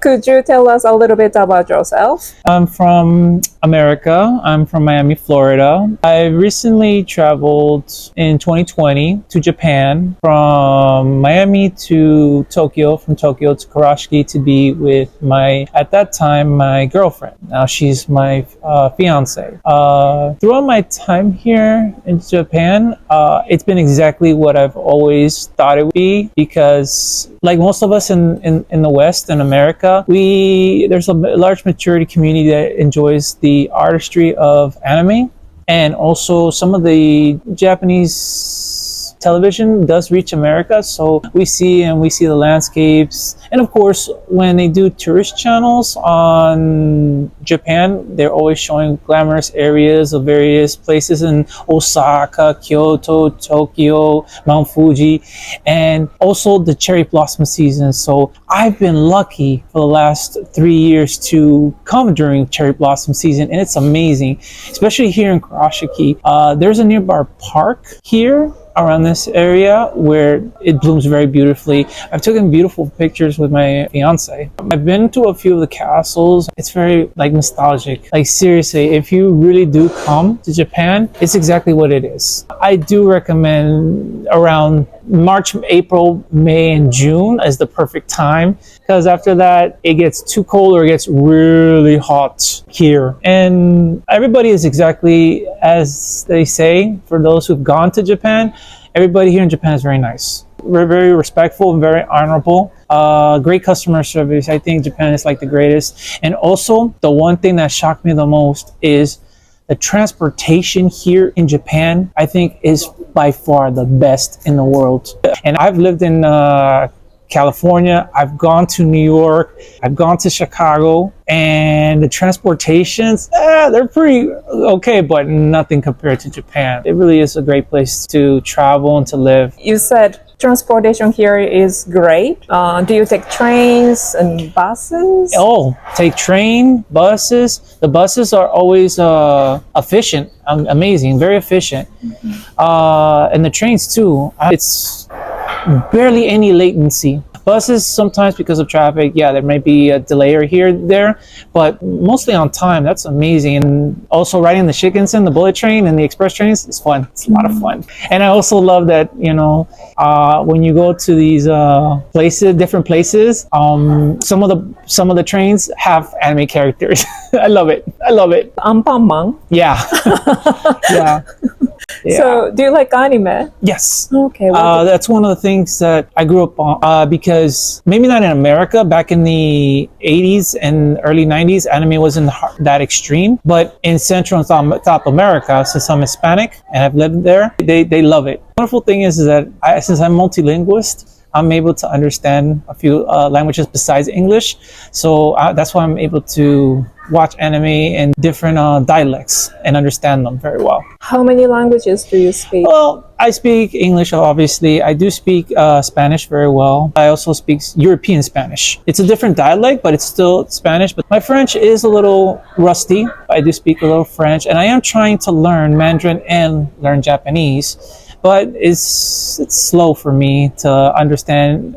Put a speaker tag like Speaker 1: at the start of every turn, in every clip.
Speaker 1: Could you tell us a little bit about yourself?
Speaker 2: I'm from America. I'm from Miami, Florida. I recently traveled in 2020 to Japan, from Miami to Tokyo, from Tokyo to Kurashiki to be with at that time, my girlfriend. Now she's my fiance. Throughout my time here in Japan, it's been exactly what I've always thought it would be, because like most of us in the West and America, there's a large maturity community that enjoys the artistry of anime, and also some of the Japanese television does reach America, so we see the landscapes. And of course, when they do tourist channels on Japan, they're always showing glamorous areas of various places in Osaka, Kyoto, Tokyo, Mount Fuji, and also the cherry blossom season. So I've been lucky for the last 3 years to come during cherry blossom season, and it's amazing, especially here in Kurashiki. There's a nearby park here around this area where it blooms very beautifully. I've taken beautiful pictures with my fiance. I've been to a few of the castles. It's very nostalgic. Like seriously, if you really do come to Japan, it's exactly what it is. I do recommend around March, April, May, and June as the perfect time, because after that it gets too cold or it gets really hot here. And everybody is exactly as they say. For those who've gone to Japan, everybody here in Japan is very nice. We're very respectful and very honorable. Great customer service. I think Japan is like the greatest. And also, the one thing that shocked me the most is the transportation here in Japan, I think, is by far the best in the world. And I've lived in California, I've gone to New York, I've gone to Chicago, and the transportations, they're pretty okay, but nothing compared to Japan. It really is a great place to travel and to live.
Speaker 1: You said transportation here is great. Do you take trains and buses?
Speaker 2: Oh, take train, buses. The buses are always efficient, amazing, very efficient. And the trains too. It's barely any latency. Buses, sometimes because of traffic, there may be a delay here there, but mostly on time. That's amazing. And also riding the Shinkansen, the bullet train, and the express trains is fun. It's a lot of fun. And I also love that, when you go to these different places, some of the trains have anime characters. I love it.
Speaker 1: Anpanman.
Speaker 2: Yeah. Yeah. Yeah.
Speaker 1: So, do you like anime?
Speaker 2: Yes.
Speaker 1: Okay.
Speaker 2: That's one of the things that I grew up on, because maybe not in America, back in the 80s and early 90s, anime wasn't that extreme. But in Central and South America, since I'm Hispanic and I've lived there, they love it. The wonderful thing is that since I'm multilingualist, I'm able to understand a few languages besides English. So that's why I'm able to watch anime in different dialects and understand them very well.
Speaker 1: How many languages do you speak?
Speaker 2: Well, I speak English, obviously. I do speak Spanish very well. I also speak European Spanish. It's a different dialect, but it's still Spanish. But my French is a little rusty. I do speak a little French, and I am trying to learn Mandarin and learn Japanese. But it's slow for me to understand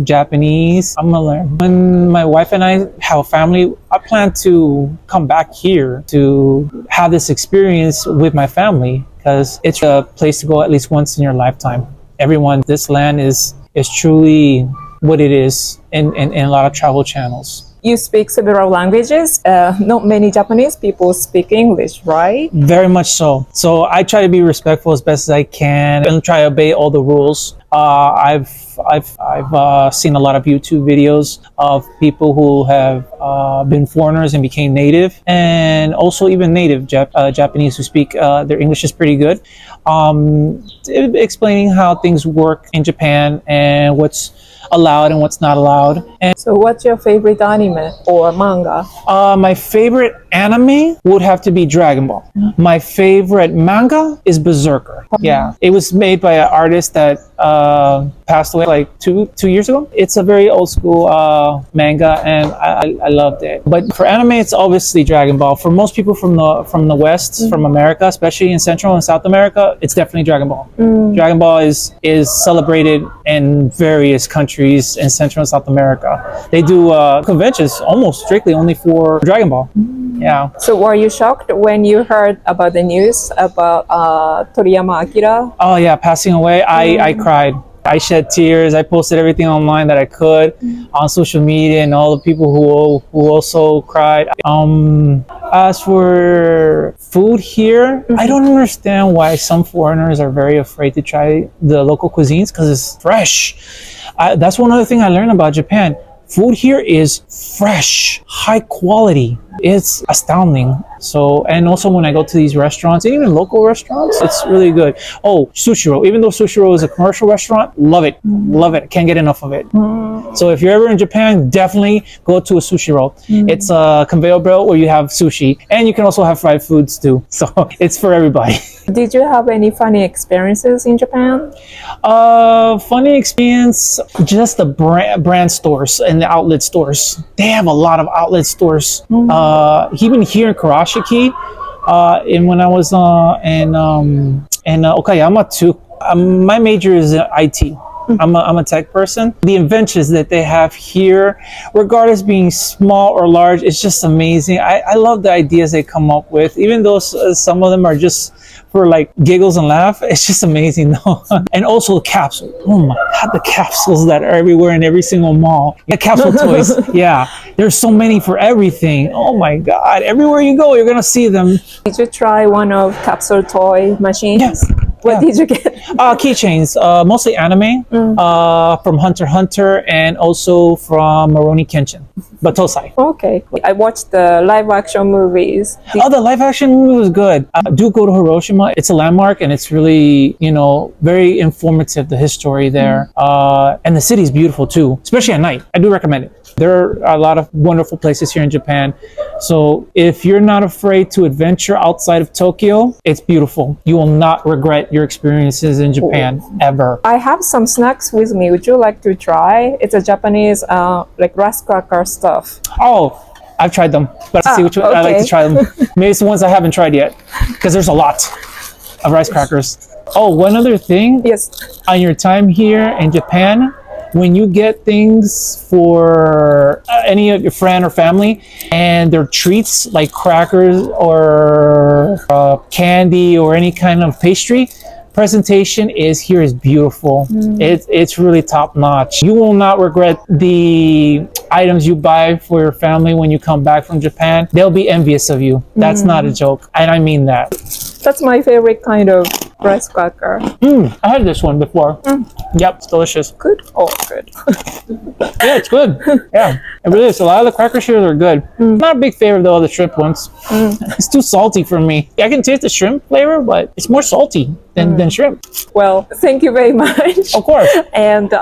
Speaker 2: Japanese. I'm gonna learn. When my wife and I have a family, I plan to come back here to have this experience with my family, because it's a place to go at least once in your lifetime. This land is truly what it is in a lot of travel channels.
Speaker 1: You speak several languages. Not many Japanese people speak English, right?
Speaker 2: Very much so. So I try to be respectful as best as I can and try to obey all the rules. I've seen a lot of YouTube videos of people who have been foreigners and became native, and also even native Japanese who speak their English is pretty good, explaining how things work in Japan and what's allowed and what's not allowed. And
Speaker 1: so what's your favorite anime or manga?
Speaker 2: My favorite anime would have to be Dragon Ball. My favorite manga is Berserker. Yeah, it was made by an artist that passed away like two years ago. It's a very old school manga, and I loved it. But for anime, it's obviously Dragon Ball. For most people from the West, from America, especially in Central and South America, it's definitely Dragon Ball. Dragon Ball is celebrated in various countries in Central and South America. They do conventions almost strictly only for Dragon Ball. Yeah.
Speaker 1: So were you shocked when you heard about the news about Toriyama Akira?
Speaker 2: Oh yeah, passing away. I cried. I shed tears. I posted everything online that I could on social media, and all the people who also cried. As for food here, I don't understand why some foreigners are very afraid to try the local cuisines, because it's fresh. That's one other thing I learned about Japan. Food here is fresh, high quality. It's astounding. So, and also when I go to these restaurants, and even local restaurants, it's really good. Oh, Sushiro. Even though Sushiro is a commercial restaurant, love it. Love it. Can't get enough of it. So if you're ever in Japan, definitely go to a Sushiro. It's a conveyor belt where you have sushi, and you can also have fried foods too. So it's for everybody.
Speaker 1: Did you have any funny experiences in Japan?
Speaker 2: Funny experience, just the brand stores and the outlet stores. They have a lot of outlet stores. Even here in Kurashiki, and when I was in Okayama too. My major is in IT. I'm a tech person. The inventions that they have here, regardless being small or large, it's just amazing. I love the ideas they come up with, even though some of them are just for like giggles and laugh. It's just amazing though. And also the capsule. Oh my God, the capsules that are everywhere in every single mall. The Capsule Toys. Yeah, there's so many for everything. Oh my God, everywhere you go, you're gonna see them.
Speaker 1: Did you try one of Capsule Toy machines?
Speaker 2: Yes.
Speaker 1: What did you get?
Speaker 2: Keychains, mostly anime, from Hunter x Hunter, and also from Rurouni Kenshin, but Tosai.
Speaker 1: Okay. I watched the live action movies.
Speaker 2: The live action movie was good. Do go to Hiroshima. It's a landmark, and it's really, very informative, the history there. And the city's beautiful too, especially at night. I do recommend it. There are a lot of wonderful places here in Japan. So if you're not afraid to adventure outside of Tokyo, it's beautiful. You will not regret your experiences in Japan ever.
Speaker 1: I have some snacks with me. Would you like to try? It's a Japanese like rice cracker stuff.
Speaker 2: Oh, I've tried them, but I see which one I like to try them. Maybe it's the ones I haven't tried yet, because there's a lot of rice crackers. Oh, one other thing.
Speaker 1: Yes.
Speaker 2: On your time here in Japan, when you get things for any of your friend or family, and they're treats like crackers or candy or any kind of pastry, presentation here is beautiful. It's really top notch. You will not regret the items you buy for your family when you come back from Japan. They'll be envious of you. That's not a joke, and I mean that.
Speaker 1: That's my favorite kind of rice cracker.
Speaker 2: I had this one before. Yep, it's delicious.
Speaker 1: Good? Oh, good.
Speaker 2: Yeah, it's good. Yeah, it really is. A lot of the crackers here are good. Not a big favorite though of the shrimp ones. It's too salty for me. I can taste the shrimp flavor, but it's more salty than shrimp.
Speaker 1: Well, thank you very much.
Speaker 2: Of course.
Speaker 1: And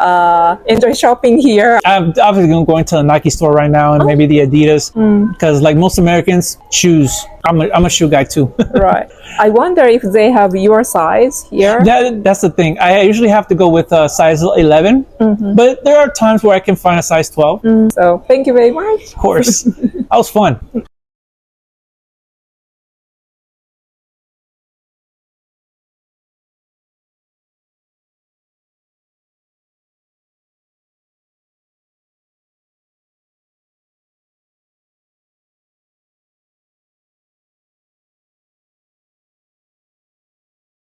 Speaker 1: enjoy shopping here.
Speaker 2: I'm obviously going to the Nike store right now, and maybe the Adidas, because like most Americans, shoes. I'm a shoe guy too.
Speaker 1: Right. I wonder if they have your size here.
Speaker 2: That's the thing. I usually have to go with a size 11, but there are times where I can find a size 12.
Speaker 1: So thank you very much.
Speaker 2: Of course. That was fun.